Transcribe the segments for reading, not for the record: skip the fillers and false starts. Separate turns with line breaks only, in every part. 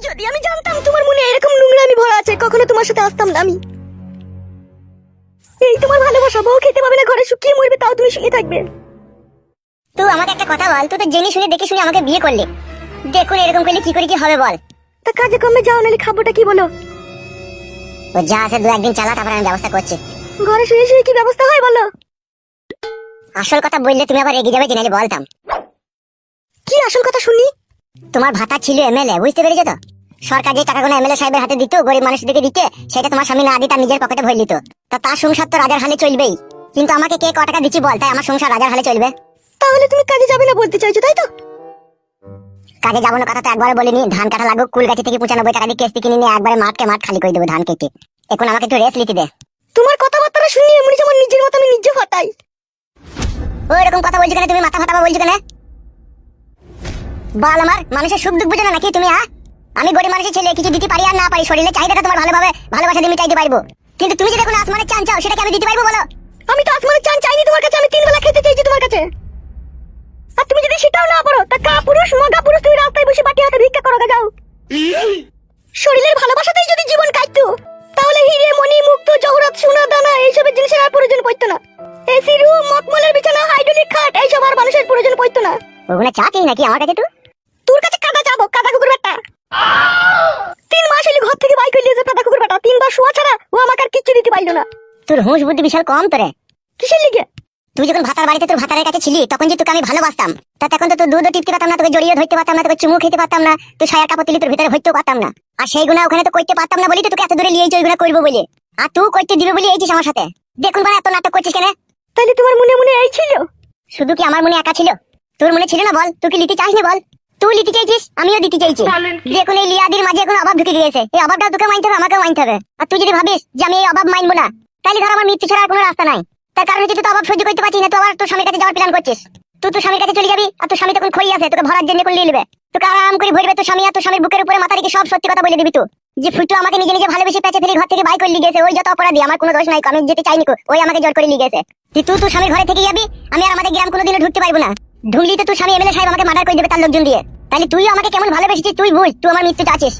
যদি আমি জানতাম তোমার মনে এরকম নোংরামি ভরা আছে, কখনো তোমার সাথে আসতাম না আমি। এই তোমার ভালোবাসা, বউ খেতে পাবে না, ঘরে শুকিয়ে মরবে, তাও তুমি শুয়ে থাকবে।
তুই আমাকে একটা কথা বল, তুই তো জেনে শুনে দেখে শুনে আমাকে বিয়ে করলি, দেখুন এরকম করলে কি করে কি হবে বল।
তা কাজে কমে যাও, নাহলে খাবোটা কি বলো?
ও যা আছে দু একদিন চালা, তারপর আমি ব্যবস্থা করছি।
ঘরে শুয়ে শুয়ে কি ব্যবস্থা হয় বলো?
আসল কথা বললে তুমি আবার রেগে যাবে, নাহলে বলতাম।
কি আসল কথা শুনি?
তোমার ভাতা ছিল এমএলএ, বুঝতে পেরেছো তো? সরকার যে টাকাগুলো এমএলএ সাহেবের হাতে দিত গরিব মানুষদেরকে দিতে, সেটা তোমার স্বামী না দিয়ে তার নিজের পকেটে ভরে নিত। তা তার সংসার তো রাজার হালে চলবেই, কিন্তু আমাকে কে ক টাকা দিচ্ছি বল, তাই আমার সংসার রাজার হালে চলবে।
তাহলে তুমি কাজে যাবে না বলতে চাইছো, তাই তো?
কাজে যাবো না কথা তো একবারও বলিনি। ধান কাটা লাগুক, কুলগাছি থেকে 95 টাকা দিয়ে কেস্তি কিনে নিয়ে একবারে মাঠকে মাঠ খালি করে দেবো ধান কেটে। এখন আমাকে একটু রেস্ট নিতে দে।
তোমার কথাবার্তা শুনি এমনি যেমন নিজের মতো আমি নিজে ফাটাই।
ও এরকম কথা বলছো কেন তুমি? মাথা ফাটাবা বলছো কেন? বল, আমার মানুষের সুখ দুঃখ বুঝো না নাকি তুমি? আমি গরিব মানুষের ছেলে, কিছু দিতে পারি আর না পারি, শরীরে চাহিদাটা তোমার ভালোভাবে ভালোবাসা দিয়ে চাইতে পারবো, কিন্তু তুমি যদি এখন আসমানের চান চাও, সেটাকে আমি দিতে পারবো বলো?
আমি তো আসমানের চান চাইনি তোমার কাছে, আমি 3 বেলা খেতে চাইছি তোমার কাছে। আর তুমি যদি সেটাও না পারো, তা কা পুরুষ মগা পুরুষ তুমি রাস্তায় বসে বাটি হাতে ভিক্ষা করো, যাও। শরীরের ভালোবাসাতেই যদি জীবন কাটতো, তাহলে হিরে মণি মুক্ত জহরত সোনা দানা এইসবের জিনিসের আর প্রয়োজন পড়তো না। এসি রুম, মকমলের বিছানা, হাইড্রোলিক খাট, এইসব আর মানুষের প্রয়োজন পড়তো না।
ওগুলো চাকরি নাকি আমার কাছে?
তোর কাছে কাদা যাবো, কাদা কুকুর বেটা। 3 মাস হইলে ঘর থেকে বাইক হইলে যে কাদা কুকুর বেটা, 3 বার শোয়া ছাড়া ও আমাকে আর কিচ্ছু দিতে পারলো না।
তোর হুঁশ বুদ্ধি বিশাল কম তোরে।
কিসের লিগে?
তুই যখন ভাতার বাড়িতে তোর ভাতারের কাছে ছিলি, তখন যে তোকে আমি ভালোবাসতাম, তা তখন তো তোর দুধও টিপতে পারতাম না, তোকে জড়িয়ে ধরতে পারতাম না, তোকে চুমু খেতে পারতাম না, তুই সায়ার কাপড় তুলি তোর ভিতরে হইতেও পারতাম না। আর সেই গুণা ওখানে তো করতে পারতাম না বলি তো তোকে এত দূরে নিয়ে ওইগুলো করবো বলে। আর তুই করতে দিবে বলে এইছিস আমার সাথে। দেখুন বাড়া এত নাটক করছিস কেন?
তাইলে তোমার মনে মনে এই ছিল?
শুধু কি আমার মনে একা ছিল? তোর মনে ছিল না বল? তুই কি লিতে চাস না বল? তুই লিতে চাইছিস, আমিও দিতে চাইছি। দেখুন এই লিয়াদির মাঝে এখন অভাব ঢুকে গিয়েছে, এই অভাবটা তোকে মানতে হবে, আমাকেও মানতে হবে। আর তুই যদি ভাবিস যে আমি এই অভাব মানবো না, তাহলে ধর আমার মৃত্যু ছাড়া আর কোনো রাস্তা নাই। তার কারণ হচ্ছে তুই তো অভাব সহ্য করতে পারছিস না, তুই আবার তোর স্বামীর কাছে যাওয়ার প্ল্যান করছিস। তুই তোর স্বামীর কাছে চলে যাবি, আর তোর স্বামী তখন খই আছে, তোকে ভরার জন্য করে নিয়ে নেবে, তোকে আরাম করে ভরবে তোর স্বামী। আর তোর স্বামীর বুকের উপরে মাথা রেখে সব সত্যি কথা বলে দিবি তুই, যে ফুটু আমাকে নিজে নিজে ভালোবেসে পেঁচে ফেলে ঘর থেকে বাই করে নিয়ে গেছে, ওই যত অপরাধী, আমার কোনো দোষ নাই, আমি যেতে চাইনি, ওই আমাকে জোর করে নিয়ে গেছে। তুই তোর স্বামীর ঘরে থেকে যাবি, আমি আর আমাদের গ্রাম কোনোদিনও ঢুকতে পারবো না। ঢুকলি তো তোর স্বামী এমএলএ সাহেব আমাকে মার্ডার করে দেবে তার লোকজন দিয়ে। তাহলে তুইও আমাকে কেমন ভালোবেসেছিস তুই বুঝ, তুই আমার মৃত্যু চাচ্ছিস।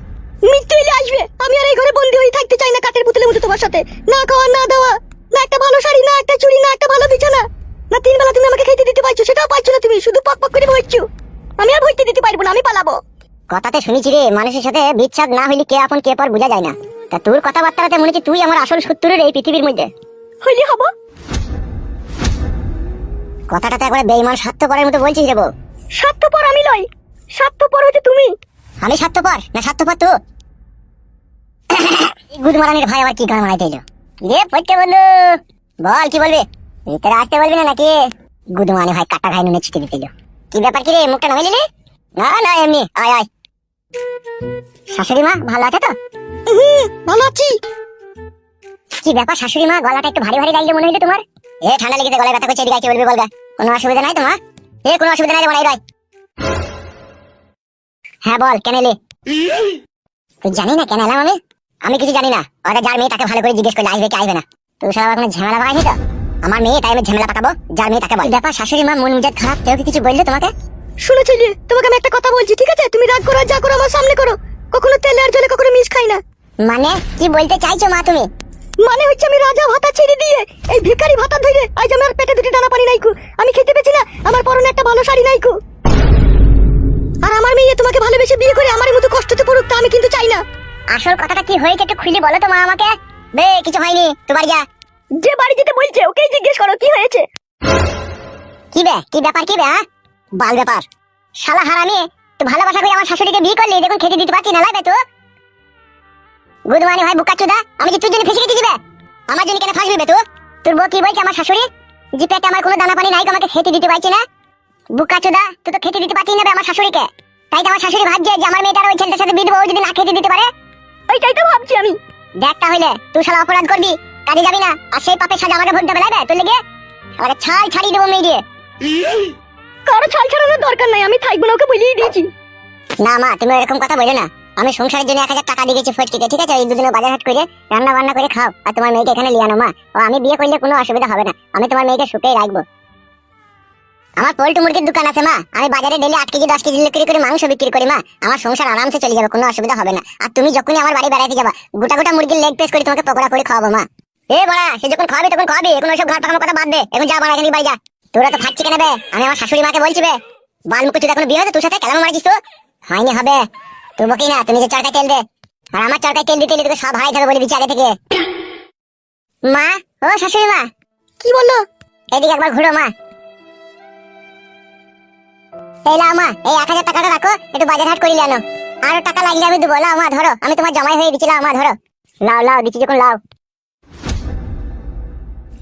মৃত্যু এলে আসবে, আমি আর এই ঘরে বন্দি হয়ে থাকতে চাই না কাঠের পুতুলের মতো তোমার সাথে। না খাওয়া, না দাওয়া, না একটা ভালো শাড়ি, না একটা চুড়ি, না একটা ভালো বিছানা, না 3 বেলা তুমি আমাকে খেতে দিতে পারছো, সেটাও পারছো না তুমি, শুধু পক পক করে বলছো। আমি আর ভর্তি দিতে পারবো না, আমি পালাবো।
কথাতে শুনেছি রে, মানুষের সাথে বিচ্ছেদ না হইলে কে আপন কে পর বোঝা যায় না। তা তোর কথাবার্তাতে মনে হচ্ছে তুই আমার আসল শত্রুর এই পৃথিবীর মধ্যে।
হইলে হবো।
কথাটা তো একবারে বেঈমান স্বার্থপরের মতো বলছিস রে বউ।
স্বার্থপর আমি নই, স্বার্থপর হচ্ছে তুমি।
আমি স্বার্থপর না স্বার্থপর তুই? গুদমারানির ভাই আবার কি গান মারাইতে এলো রে? পড়তে বললো বল, কি বলবি? ভিতরে আসতে বলবি না নাকি? গুদমারানি ভাই কাটা খাই নুনে ছিটে দিতে এলো। কি ব্যাপার কি রে, মুখটা নামিয়ে নিলি? না না এমনি, আয় আয়। শাশুড়ি মা ভালো আছে তো?
ভালো আছি।
কি ব্যাপার শাশুড়ি মা, গলাটা একটু ভারী ভারী লাগলো মনে হইলো তোমার? এ ঠান্ডা লেগেছে, গলায় ব্যথা করছে, এদিকে কি বলবি বলগা? কোনো অসুবিধা নাই তোমার? এ কোনো অসুবিধা নাই রে বড়াই রায়। হ্যাঁ বল, কেন এলি? তুই জানি না কেন এলাম আমি? আমি কিছু জানি না, ওটা যার মেয়ে তাকে ভালো করে জিজ্ঞেস করলে আসবে কি আসবে না। তুই সব কোনো ঝামেলা পাকাইনি তো? আমার মেয়ে, তাই আমি ঝামেলা পাকাবো? যার মেয়ে তাকে বল। ব্যাপার শাশুড়ি মা, মন মেজাজ খারাপ, কেউ কি কিছু বললো তোমাকে?
শুনেছিলি, তোমাকে আমি একটা কথা বলছি, ঠিক আছে? তুমি রাগ করো, যা করো আমার সামনে করো, কখনো তেলে আর জলে কখনো মিশ খাই না।
মানে কি বলতে চাইছো মা তুমি?
মানে হচ্ছে আমি রাজা ভাতা ছেড়ে দিয়ে এই ভিখারি ভাতা ধরে আজ আমার পেটে 2টি দানা পানি নাইকু, আমি খেতে পেছি না, আমার পরনে একটা ভালো শাড়ি নাইকু। আর আমার মেয়ে তোমাকে ভালোবেসে বিয়ে করে আমার মতো কষ্টতে পড়ুক, তা আমি কিন্তু চাই না।
আসল কথাটা কি হয়েছে একটু খুলে বলো তো মা আমাকে। বে কিছু হয়নি, তোমার যা।
যে বাড়ি যেতে বলছে ওকেই জিজ্ঞেস করো কি হয়েছে।
কি বে, কি ব্যাপার কি বে? বাল ব্যাপার, শালা হারামি, তুই ভালোবাসা করে আমার শাশুড়িকে বিয়ে করলি, দেখুন খেতে দিতে পারছি না, লাগবে তো? গুদমানি ভাই বুকাচুদা, আমি কি তোর জন্য ফেসে গেছি দিবে? আমার জন্য কেন ফাঁসবি বে তুই? তোর বউ কি বলছে আমার শাশুড়ি, যে পেটে আমার কোনো দানা পানি নাই, আমাকে খেতে দিতে পারছি না? বুকাচুদা, তুই তো খেতে দিতে পারছিস না বে আমার শাশুড়িকে, তাই তো আমার শাশুড়ি ভাবছে যে আমার মেয়েটার ওই ছেলেটার সাথে বিয়ে দেবো, ও যদি না খেতে দিতে পারে।
ওইটাই তো ভাবছি আমি।
দেখ তাহলে তুই শালা অপরাধ করবি, কাজে যাবি না, আর সেই পাপের সাজা আমাকে ভুগতে হবে, লাগবে তোর লেগে? আমাকে ছাল ছাড়িয়ে দেবো মেয়ে দিয়ে।
কারো ছাল ছাড়ানোর দরকার নাই, আমি থাকবো না, ওকে বলিয়ে দিয়েছি।
না মা, তুমি এরকম কথা বলো না। আমি সংসারের জন্য 1000 টাকা দিয়ে গেছি ফটকিতে, ঠিক আছে? এই দুদিনে বাজার হাট করে রান্না বান্না করে খাও, আর তোমার মেয়েকে এখানে লিয়ে আনো মা। ও আমি বিয়ে করলে কোনো অসুবিধা হবে না, আমি তোমার মেয়েকে সুখেই রাখবো। আমার পোল্ট্রি মুরগির দোকান আছে মা, আমি বাজারে ডেলি 8 কেজি 10 কেজি বিক্রি করে মাংস বিক্রি করি মা। আমার সংসার আরামসে চলে যাবে, কোনো অসুবিধা হবে না। আর তুমি যখনই আমার বাড়ি বেড়াতে যাবা, গোটা গোটা মুরগির লেগ পিস করে তোমাকে পকোড়া করে খাওয়াবো মা। এ বড়া, সে যখন খাওয়াবি তখন খাওয়াবি, এখন ওইসব ঘাট পাকানোর কথা বাদ দে। এখন যা বাড়া এখানে বাড়ি যা। তোরা তো খাচ্ছি কেন বে? আমি আমার শাশুড়ি মাকে বলছি বে, বালমুখী তুই এখন বিয়ে হয়েছে, তোর সাথে কেন মারিস তো? হয়নি হবে, তুই বকি না, তুমি যে চরকায় তেল দে। আর আমার চরকায় তেল দিতে তোকে সব হারাই যাবে বলে দিচ্ছি আগে থেকে। মা, ও শাশুড়ি মা,
কি বললো?
এদিকে একবার ঘুরো মা। এই লাও মা, এই 1000 টাকাটা রাখো, একটু বাজার হাট করি আনো। আরো টাকা লাগলে আমি দেবো। লাও মা ধরো, আমি তোমার জামাই হয়ে দিচ্ছি। লাও মা ধরো, লাও লাও দিচ্ছি যখন লাও।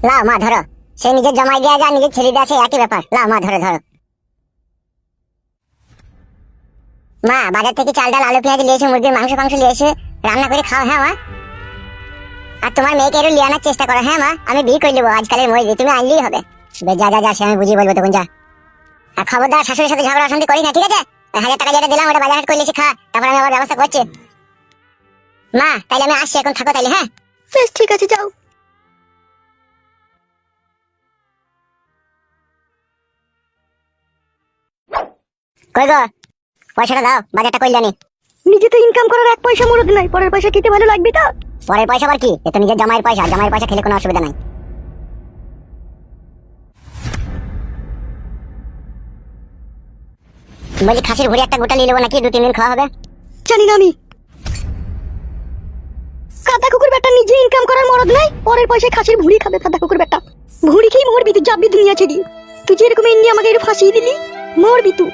লাও মা ধরো, সে নিজের জামাই দেওয়া যায়, নিজের ছেলে দেওয়া, সেই একই ব্যাপার। লাও মা ধরো ধরো। মা, বাজার থেকে চাল ডাল আলু পেঁয়াজ নিয়ে এসে, মুরগির মাংস ফাংস নিয়ে এসে রান্না করে খাও। হ্যাঁ মা, আর তোমার মেয়েকে একটু লিয়ে আনার চেষ্টা করো। হ্যাঁ মা, আমি বিয়ে করে নেবো আজকালের মধ্যে, তুমি আনলেই হবে। যা যা যা, সে আমি বুঝিয়ে বলবো তখন যা। আর খবরদার শাশুড়ির সাথে ঝগড়া অশান্তি করি না, ঠিক আছে? 1000 টাকা যেটা দিলাম ওটা বাজার হাট করে এসে খা, তারপর আমি আবার ব্যবস্থা করছি। মা, তাইলে আমি আসছি, এখন থাকো তাইলে। হ্যাঁ
বেশ ঠিক আছে, যাও।
কই গো, পয়সাটা দাও, বাজারটা কই জানি।
নিজে তো ইনকাম করার 1 পয়সা মরদ নাই, পরের পয়সা খেতে ভালো লাগবে তো?
পরের পয়সা আবার কি? এ তো নিজের জামাইয়ের পয়সা, জামাইয়ের পয়সা খেলে কোনো অসুবিধা নাই। বলি খাসির ভুড়ি একটা গোটা নিয়ে নেবো নাকি? 2-3 দিন খাওয়া হবে।
জানি না আমি। কাদা কুকুর বেটা নিজে ইনকাম করার মরদ নাই, পরের পয়সায় খাসির ভুড়ি খাবে। কাদা কুকুর বেটা, ভুড়ি খেয়ে মরবি তুই, যাবি দুনিয়া ছেড়ে। তুই যেরকম এমনি আমাকে একটু ফাঁসিয়ে দিলি, মরবি তুই।